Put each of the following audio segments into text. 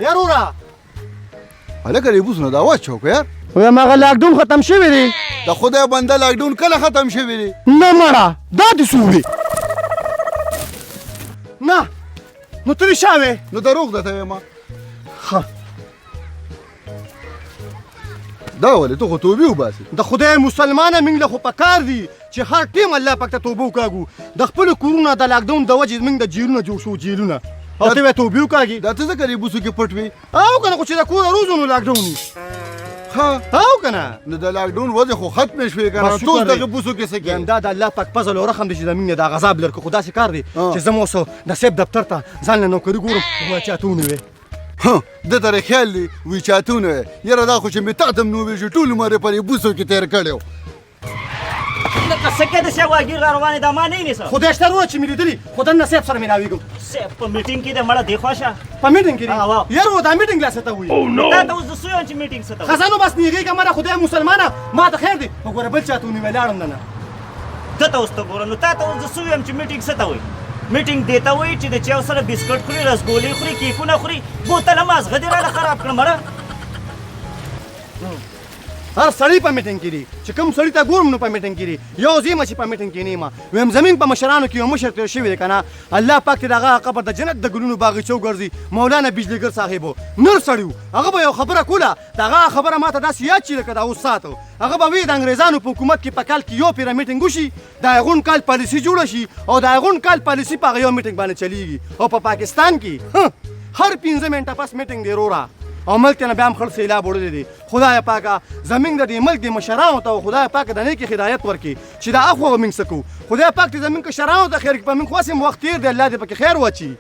یار ورا هلکه ریبوسونه دا واچو که یار وایم هغه لاکډاون ختم شوی دی د خدای بنده لاکډاون کله ختم شوی دی نه مړه دا دې څه ووې نه نو ته رښتیا وې نو دروغ درته وایم ښه دا ولې ته خو توبې وباسې د خدای مسلمانه موږ له خو په کار دي چې هر ټیم الله پاک ته توبه وکاږو د خپلو کورونو د لاکډاون د وجې موږ د جیلونه جوړ شو جیلونه او ته یې توبې وکاږي دا ته ځکه ریبوسو کې پټ وې او که نه خو چې د کوره روزو نو لاکډاون وي ها او که نه نو د لاکډاون وجه خو ختمې شوې که نه ټول دغه بوسو کې څه کوې دا د الله پاک فضل او رحم دی چې د موږ نه دا غذاب لرکو خو داسې کار دی چې زه اوس د صاحب دفتر ته ځان له نوکري ګورم خو چې اته ونیوې ده ته خیال دی وی چاتونه یاره دا خو چې مې تا ته هم نو ویل چې ټول عمر یې په ریبوسو کې تېر کړی و لکه څنګه د سیواګیر را روانې دا ما نه نیسه خدای شته وروره چې مې لیدلي خو دننه صاحب سره ملاوېږم صاحب په میټینګ کې د مړه دی خوښه په میټینګ کې واو. دی یار و دا میټینګ لا څه ته وایي تا ته اوس د سوی چې میټینګ څه ته وایي؟ خزانو بس نیږېږه مړه خدای مسلمانه ما ته خیر دی وګوره بل چا ته ونیوی لاړم نه ده ته اوس ته ګوره نو تا ته اوس د سوی چې میټینګ څه ته وایي میټینګ دې ته وایي چې د چاو سره بسکټ خوري رسګولې خوري کیکونه خوري بوتله مازغه دې راله خراب کړه مړه هر سړی په میټینګ کې دی چې کوم سړي ته ګورم نو په میټینګ کې دی یو زیمه چې په میټینګ کې نه یم ویم زمین په مشرانو کې یو مشر تېر شوی دی که نه الله پاک دې د هغه قبر د جنت د ګلونو باغچو ګرځي مولانا بجلیګر صاحب و نر سړی و هغه به یو خبره کوله د هغه خبره ما ته داسې یاد چې لکه دا اوس ساته هغه به وي د انګریزانو په حکومت کې په کال کې یو پیره میټینګ وشي د هغون کال پالیسي جوړه شي او د هغون کال پالیسي په هغه یو میټینګ باندې چلیږي او په پاکستان کې هر 15 منټه پس میټینګ دی وروره او ملک ته نه بیا هم خړ سیلاب وړلی دی خدای پاکه زموږ د دې ملک د مشرانو ته خدای پاک د نیکې هدایت ورکړي چې دا اخوا به موږ څه کوو خدای پاک دې زموږ کشرانو ته خیر کړي په موږ خو هسې وخت تېر دی الله دې پکې خیر واچي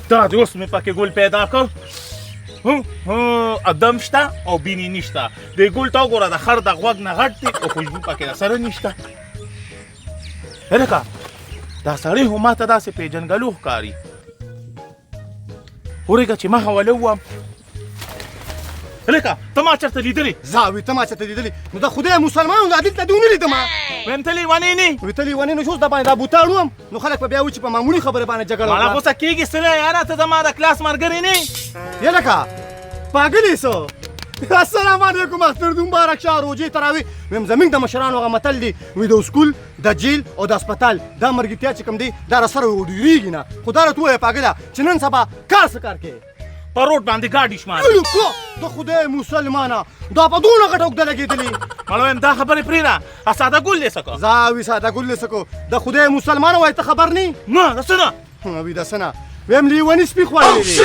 دا د اوس مې پکې ګل پیدا کړ ادم شته او بینی نشته د ګل ته وګوره د خر د غوږ نه غټ دی او خوشبو پکې د سره نشته هلکه دا سړی خو ما ته داسې پیژنګلو ښکاري ورېږه چې ما حواله ووم هلکه ته ما چېرته لیدلې زه وي ته ما چېرته لیدلي نو د خدای مسلمانانو دا دلته دې ونه لیدم ویم ته لیونی نه وي ته لیونی نه شو اوس د باندې دا بوتاړ وم نو خلک به بیا وایي چې په معمولي خبره باندې جګړه ماړه غوسه کېږي سړی یاره ته زما د کلاس ملګری نه یې لکه پاګلې څه السلام علیکم اختر دې مبارک شه روجې تراوي ویم زموږ د مشرانو هغه متل دی وي د سکول د جیل او د هسپتال دا مرګتیا چې کوم دی دا راسره ډېرېږي نه خو دا راته ووایه پاګله چې نن سبا کار څه کار کوې په روډ باندې ګاډي شمار د خدای مسلمانه دا په دونه غټه اوږده لګېدلې ماړه ویم دا خبرې پرېږده ساده ګل دې څه کو زه وي ساده ګل دې څه کو د خدای مسلمانه وایي ته خبر نه نه د څه نه وي د څه نه ویم لیوني سپي خوړلی دی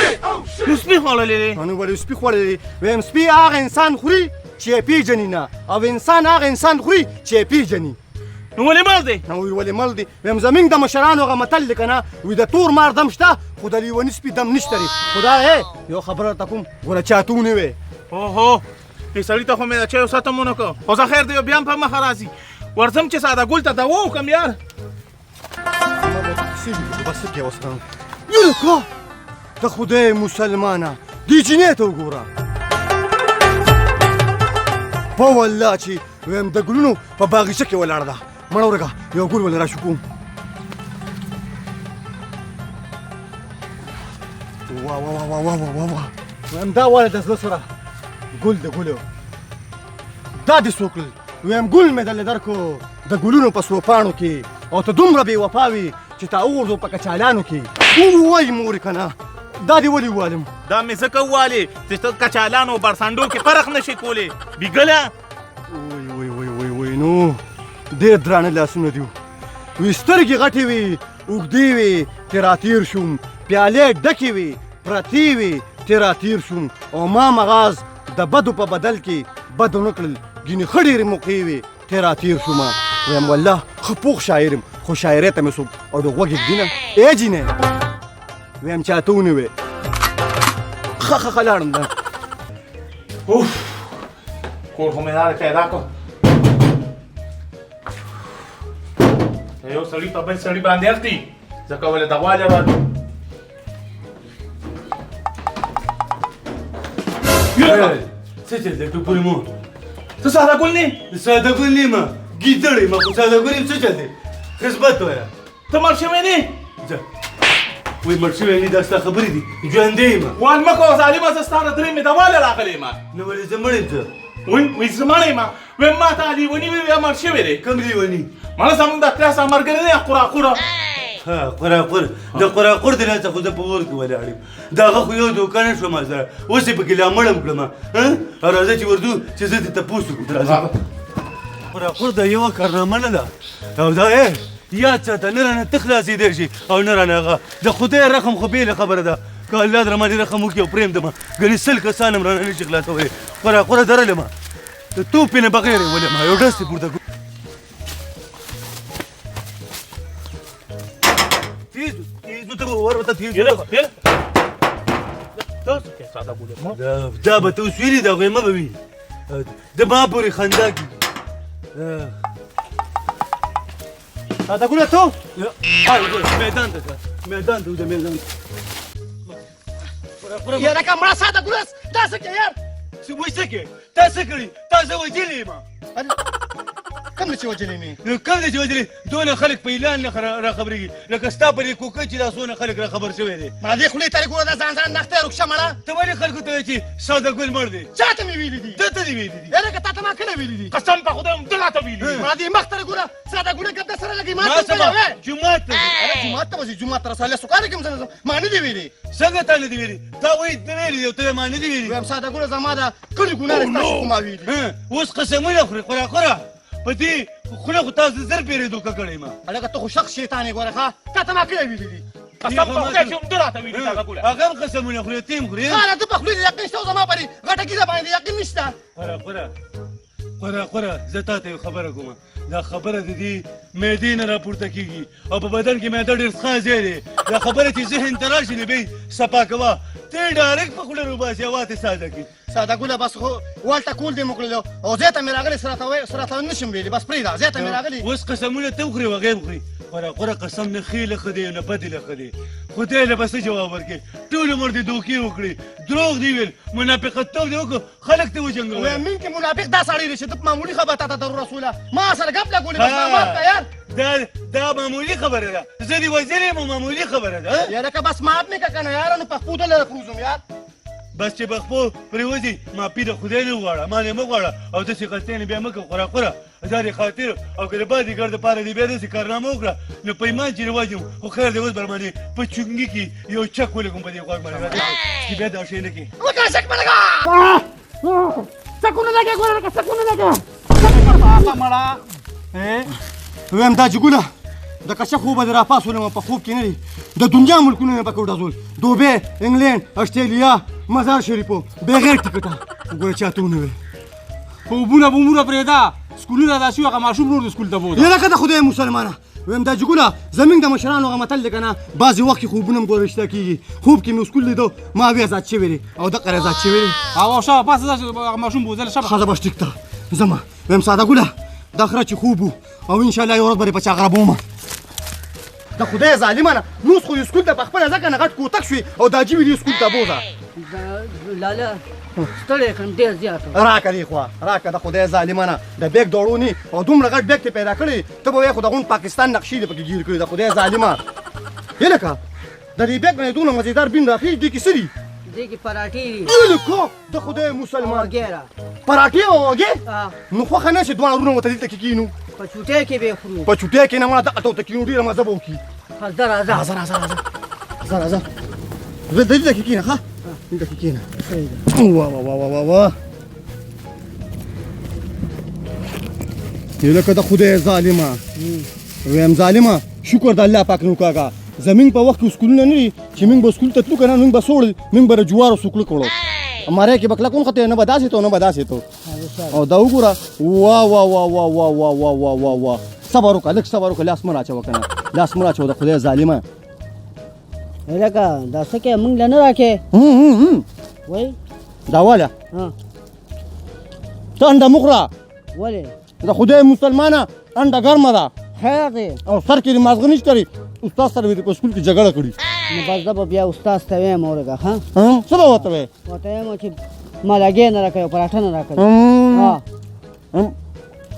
نو سپي خوړلی دی نو ولې سپي خوړلی دی ویم سپي هغه انسان خوري چې یې پېژني نه او انسان هغه انسان خوري چې یې پېژني نو ولې مړ دی نو وی ولې مړ دی ویم زموږ د مشرانو هغه متل دی که نه وي د تور مار دم شته خو د لیوني سپي دم نشته دی خو دا یو خبره درته کوم ګوره چاته ونیوې اوهو دې سړي ته خو مې د چایو ساته ونه کړ خو زه خیر دی بیا هم په مخه راځي ورځم چې ساده ګل ته دوا وکړم یار بس کې اوس یلکه د خدای مسلمانه دې جینۍ ته وګوره په والله چې ویم د ګلونو په باغچه کې ولاړه ده مړه ورږه یو ګل ولې راشو کوم وا وا وا وا وا وا ویم دا واله د زړه سره ګل د ګلو دا دې څوک ویم ګل مې درله درکو د ګلونو په سوپاڼو کې او ته دومره بې وفا وي چې تا وغورځو په کچالانو کې ووایي مورې که نه دا دې ولې ووالم دا مې ځکه ووالې چې ته کچالانو او برسانډو کې فرق نشي کولی بیګله وای نو ډېر درانه لاسونه دي وي سترګې غټې وي اوږدې وي ترې راتېر شوم پیالې ډکې وي پرتې وي ترې راتېر شوم او ما مغاز د بدو په بدل کې بد ونه کړل ګینې ښه ډېرې موقعې وي ترې راتېر شوم ویم والله ښه پوخ شاعر یم خو شاعرۍ ته مې څوک او د غوږ ږدي نه ای جینۍ ویم چاته ونیوې ښه لاړم ده اوف کور خو مې لاره پیدا کړ یو سړي په بل سړي باندې اخلي ځکه ولې د غوا جواب څه چل دی ټوپورې مو ته ساده ګل نه ساده ګل نه یم ګیدړ یم خو ساده ګل یم څه چل دی خسبت وایه ته مړ شوی نه ځه وای مړ شوی نه دا ستا خبرې دي ژوندی یم وان مه کوه ظالمه زه ستا د درې مې دواله راغلی یم نو ولې زه مړ یم ته وای زه مړی یم وایم ما ته لیوني وی بیا مړ شوی دی کوم لیوني مړه زموږ د کلاس ملګری دی قراقوره ها قراقور د قراقور د نه خو زه په ور کې ولاړ یم دغه خو یو دوکان شو ما سره اوس یې پکې لا مړم کړم ها راځه چې ورځو چې زه دې تپوس وکړم راځه قراقور د یوه کارنامه نه ده او دا یاد ساته نه رانه ته خلاصېدی شي او نه رانه هغه د خدای رقم خو بېله خبره ده که الله در باندې رقم وکړي او پرېږدمه ګنې 100 کسان هم رانه نه شي خلاصولی قراقوره درلې ما د توپې نه بغیر یې ولې ما یو ډز دې پورته کړو تیز ته ور ورته تیز دا به ته اوس ویلي دا غویمه به وي د ما پورې خندا کېږي ساده ګله تو میدان ته میدان ته وځه میدان ته یاره که مړه ساده ګلس دا څه کې یار چې وایي څه کې تا څه کړي تا زه وژلې یم کوم چې وجلې مې نو کوم دی چې وژلې دونه خلک په اعلان نه راخبرېږي لکه ستا په دې کوکۍ چې دا څونه خلک راخبر شوی دی ما دې خولې ترې ګوره دا ځان نختې رکشه مړه ته ولې خلکو ته وایې چې ساده ګل مړ دی چا ته مې ویلي دي ده ته دې ویلي دي یاره که تا ته ما کله ویلي دي قسم په خدای همدغه ته ویلي ما دې مخ ترې ګوره ساده ګوله ګپ سره لګي ما ما ته سبا ویلې جومات ته جومات ته وځي جومات ته رساله سوکاره کوم څه ما نه دي ویلي څنګه تا نه دي ویلي تا وایي ته ویلي دي او ته ما نه دي ویلي وایم ساده ګوله زما دا کلي ګناه دی تاسو کومه ویلي اوس قسمونه خورې خوره په دې خوله خو تاسو زر پیرې دوکه کړی ما هلکه ته خو شخص شیطان یې ګوره ښه تا ته ما کله ویلي دي قسم په خدای چې همدغه ته ویلي دغه ګوله هغه هم قسمونه خورې ته هم خورې خاله ته په خولې دې یقین شته او زما پرې غټه کیسه باندې یقین نشته خوره زه تا ته یو خبره کوم دا خبره د دې معدې نه راپورته کېږي او په بدن کې معده ډېر څښا ځای دی دا خبره چې ذهن ته راشي نو بیا صفا کوه ته یې ډایرکټ په خوله روباسې او ته ساده کړي ساده ګوله بس خو والته کول دې مو کړلو او زه ته مې راغلی سره ته نشم ویلي بس پرېږده زه ته مې راغلی اوس قسمونه ته وخورې هغې هم خوري خوره قسم نه ښې له ښه دی نه بدې له ښه دی خدای له به څه جواب ورکړې ټول عمر دې دوکې وکړې دروغ دې ویل منافقتوب دې وکړو خلک ته وجنګول وایم من کې منافق دا سړی دی چې ته معمولي خبره تا ته ضرور رسوله ما سره ګپ لګولې بس ما مات کړه یار دا معمولي خبره ده زه دې وژلې یم معمولي خبره ده یاره که بس مات مې که که نه یاره نو پخپو دلته پروزم یار بس چې بخپو پرېوځي ما پیر خدای نه وغواړه ما نه مه غواړه او داسې غلطیانې بیا مه کوه خوره دا دې خاطر او که د بادیګر دپاره دې بیا داسې کارنامه وکړه نو په ایمان چې رواج یم خو خیر دی اوس بر باندې په چونګي کې یو چک ولګوم په دې غوږ باندې راځه چې بیا دا شی نه کړي وکړه شک مې لګا سکونه لګا ګوره لکه سکونه لګا مړه وایم دا چې ګوله د کشه خوبه دې راپاسولم په خوب کې نه دي د دنیا ملکونه مې پکې وډزول دوبۍ انګلینډ اسټرالیا مزار شریفو بغیر ټکټه ګوره چاته ونه ویل خوبونه به موره پرېږده سکولونه داسې وو هغه ماشوم نور د سکول ته بوځه یاره که د خدای مسلمانه وایم دا چې ګوله زموږ د مشرانو هغه متل دی که نه بعضې وخت کې خوبونه هم ګوره رښتیا کېږي خوب کې مې سکول لیدو ما وی ازاد شوی دی او دقه ازاد شوی دی او شابه پاسه هغه ماشوم بوځله شابه ښه زه به ټیک ته ځمه وایم ساده ګوله دا خره چې خوب وو او انشاءالله یو ورځ به دې په چا غربومه د خدای ظالمانه نو اوس خو یې سکول ته پخپله ځکه نه غټ کوتک شوې او دا جیوي دې سکول ته بوځه لاله ستړی کړم ډېر زیات راکه دې خوا راکه د خدای ظالمانه د بیګ دوړونی او دومره غټ بیګ ته پیدا کړی ته به وایې خو دغون پاکستان نقشې دې پکې ګیر کړي د خدای ظالمه یې لکه د دې بیګ باندې دونه مزېدار بین راخېږي دې کې څه دي دې کې پراټې دي یې لکه د خدای مسلمان وغیره پراټې او وږې اه نو خوښه نه چې دواړه وروڼه ورته دلته کې کښېنو په چوټۍ کې به خورو په چوټۍ کې نه مړه دغه ته ورته کښېنو ډېره مزه به وکړي راځه راځه راځه زه دلته کې کښېنه ښه دلته کې کښېنه واه یې لکه د خدای ظالمه ویم ظالمه شکر د الله پاک نو کاږه زمونږ په وخت کې سکولونه نه دي چې موږ به سکول ته تلو که نه موږ به سوړ موږ به د جوارو سکلو کړو مری کې به کلک ونښتې نه به داسې تو نه به داسې تو او دا وګوره واه صبر وکړه لږ صبر وکړه لاس مه راچوه که نه لاس مه راچوه د خدای ظالمه لکه دا څه کې موږ له نه راکې وایي دا واله ها ته انډه مه خوره ولې د خدای مسلمانه انډه ګرمه ده خیر دی او سر کې دې مازغه نشته لري استاد سره مې په سکول کې جګړه کړې نو بس زه به بیا استاد ته وایم اورېږه ښه څه به ورته وایې ورته وایم چې ما لګې نه راکوي پراټه نه راکوي ها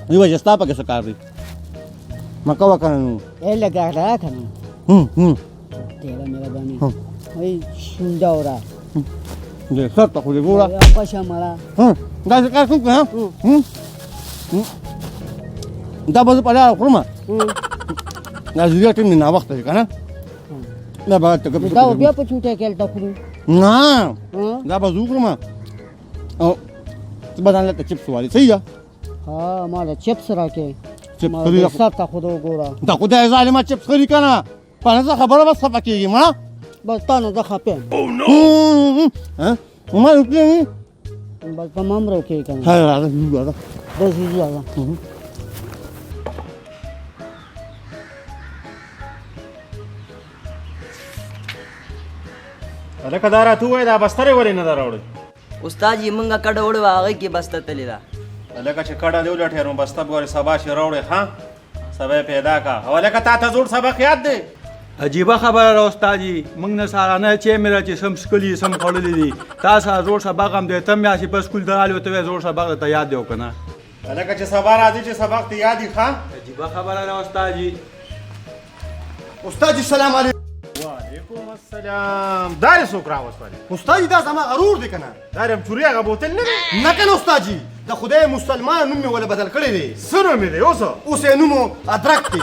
وی وجه ستا پکې څه کار دی مه کوه که نه نو ای لګه راکه نو تیرا مهرباني وای شونډه اورا دې سر ته خو دې ګوره پښه مړه داسې کار څوک کوي دا به زه په لاره خورم دا زیات ټیم دی ناوخته دی که نه دا به دا بیا په چوټه کې هلته خورو نه دا به زه وکړم او ته به ځان لته چپس والي صحیح ده ها ما د چپس راکې چپس ما خري د سر ته خو د وګوره دا خدای ظالمه چپس خري که نه په نظر خبره بس خفه کېږي مړه بس تا نه زه خفه یم ما روپلې بس ته ما هم روکې که نه راځه راځه داسې ځو راځه هلکه دا راته ووایه دا بسترې ولې نه ده راوړې استاد یې مونږه کډه وړې وه هغې کې بسته تللې ده هلکه چې کډه دې ولټېر نو بسته به ورې سبا شي راوړې ښه سبا یې پیدا کا او هلکه تا ته زوړ سبق یاد دی عجیبه خبره ده استاد جي موږ نه سهارنی چای مې را چې سم څښلي سم خوړلي دي تا سره زوړ سبق هم دی ته هم یاسې په سکول ته راغلې ورته وایې زوړ سبق درته یاد دی او که نه هلکه چې سبا راځي چې سبق ته یاد وي ښه عجیبه خبره ده استاد جي استاد جي سلام علیکم وعلیکم السلام دا یې څوک راوستلې استاد جي دا زما غرور دی که نه دا رمچوري هغه بوتل نه دی نه کنه استاد جي د خدای مسلمان نوم مې ولې بدل کړی دی څه نوم یې دی اوس اوس یې نوم ادرک دی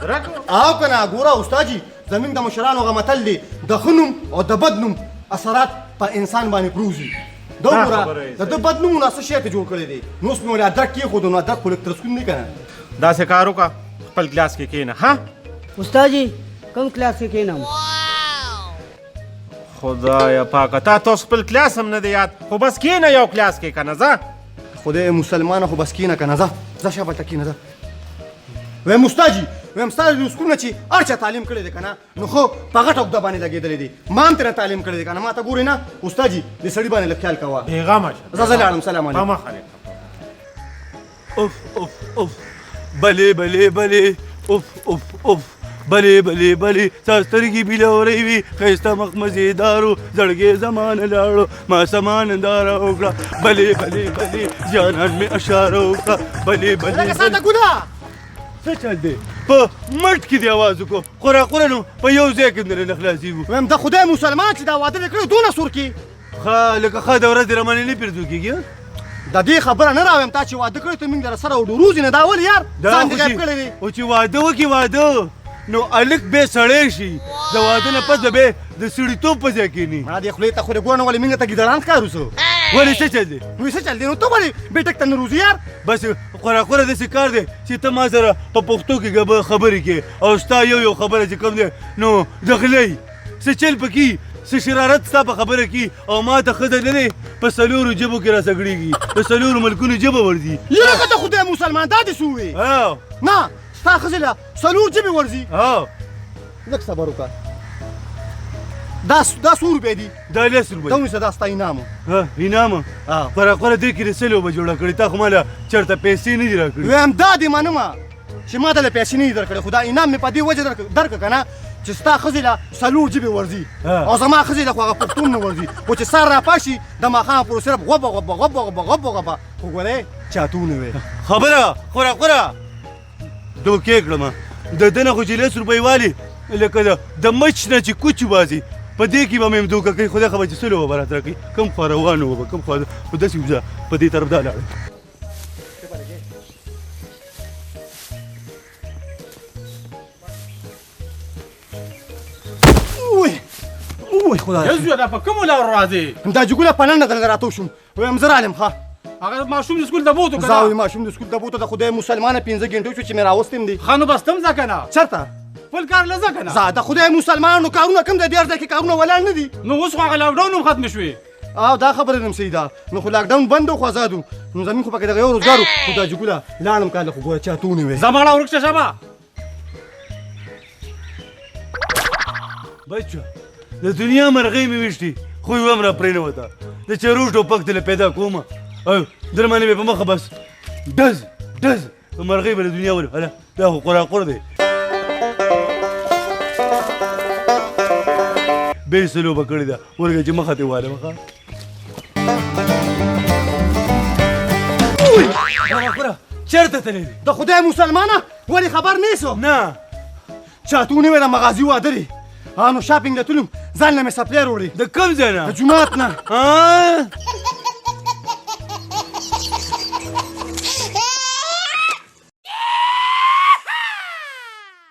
ادرک او کنه ګوره استاد جي زمونږ د مشرانو هغه متل دی د ښه نوم او د بد نوم اثرات په انسان باندې پروزي دا وګوره د ده بد نومونه څه شی ته جوړ کړی دی نو اوس مې ولې ادرک کېښودو نو ادرک خو لږ ترسکون دی که نه داسې کار وکړه خپل ګلاس کې کښېنه ها استاد جي کوم کلاس کې کښېنم خدایا پاکه تا تاسو خپل کلاس هم نه دی یاد خو بس کښېنه یو کلاس کې که نه ځه خدای مسلمانه خو بس کېنه که نه ځه شابه ته کېنه ځه وایم استاد جي وایم ستا د سکول نه چې هر چا تعلیم کړی دی که نه نو خو په غټه اوږده باندې لګېدلی دی ما هم ترې تعلیم کړی دی که نه ما ته ګورې نه استاد جي د سړي باندې لږ خیال کوه بېغمه زه لاړم سلام علیکم اوف اوف اوف بلې بلې بلې اوف اوف اوف بلې بلې بلې ستا سترګې بیلورې وي ښایسته مخ مزېدارو زړګې زمانه لاړو ما سمان هنداره وکړه بلې بلې بلې جانان مې اشاره وکړه بلې بلې لکه ساده ګناه څه چل دی په مټ کې دې اواز وکړو خوراکونه نو په یو ځای کې نه خلاصېږو وایم د خدای مسلمان چې دا واده دې کړی دونه سور کې ښه لکه ښه د ورځې رمنې نه پرېږدو کېږي د دې خبره نه راویم تا چې واده کړی ته موږ در سره وډوروزي نه دا ولې یار ځان دې غیب کړی دی او چې واده وکړي واده نو الک به سړی شي د واده نه پس به د سړیتوب په ځای کېني ما دې خولې ته خو دې ګوره نه ولې موږ ته ګیدړان ښکارو څه ولې څه چل دی نو څه چل دی نو ته ولې بیټک ته نه روزي یار بس خوراکونه داسې کار دی چې ته ما سره په پښتو کې خبرې کې او ستا یو خبره چې کوم دی نو دخلی څه چل پکې څه شرارت ستا په خبره کې او ما ته ښځه نه دی په څلورو ژبو کې راسګړېږي د څلورو ملکونو ژبه ورځي لکه ته خدای مسلمان دا دې څه ووې نه ستا ښځې له څلور ژبې ورځي لږ صبر وکړه دا څو روپۍ دي دا 10 روپۍ دا ونیسه دا ستا انعام انعام خوراکونه دې کې د سلو به جوړه کړې تا خو ما له چېرته پیسې نه دي راکړي وایم دا دې منمه چې ما ته له پیسې نه دي درکړې خو دا انعام مې په دې وجه درکړه که نه چې ستا ښځې له څلور ژبې ورځي او زما ښځې له خو هغه پښتون نه ورځي خو چې سر راپاشي د ماښام پورې صرف غوبه غوبه غوبه غوبه غوبه غوبه خو ګورې چاتونه وې خبره خوراکونه دوکې کړم د ده نه خو چې 10 روپۍ والي لکه د مچ نه چې کوچ بازي په دې کې به مې دوکه کوي خدای خبر چې سلو به راته راکړي کوم خوا روان وه کوم خوا خو داسې وځه په دې طرف دا لاړم وای خدای یزو دا په کومو لارو راځې دا جګوله په ننډه دلته راته شوم وایم زه رالم ښه هغه ماشوم د سکول ته بوتو که زه نه ماشوم د سکول ته بوته د خدای مسلمانه 15 ګنټې شو چې مې راوستیم دي ښه نو بس ته هم ځه که نه چېرته خپل کار له ځه که نه زه د خدای مسلمانانو کارونه کوم دی دې هر ځای کې کارونه ولاړ نه دي نو اوس خو هغه لاکډاون هم ختمې شوې او دا خبره هم صحیح ده نو خو لاکډاون بند و خو آزاد و نو زمین خو پکې دغه یو روزګار و خو دا جګوله لاړم کاله خو ګوره چاتونې وې ځه مړه ورک شه شابه بچو د دنیا مرغۍ مې ویشتي خو یو هم را پرې نه وته د چروش ټوپک ته پیدا کومه او درمانې مې په مخه بس ډز ډز مرغۍ به د دنیا ولې هله دا خو قراقور دی بې سلو به کړې ده ورګه چې مخه دې والم ښه قراقوره چېرته تللی دی د خدای مسلمانه ولې خبر نیسو نه چاتونې وې د مغازي واده دی نو شاپینګ ته تلم ځان له مې سپلیر وړي د کوم ځای نه د جومات نه ها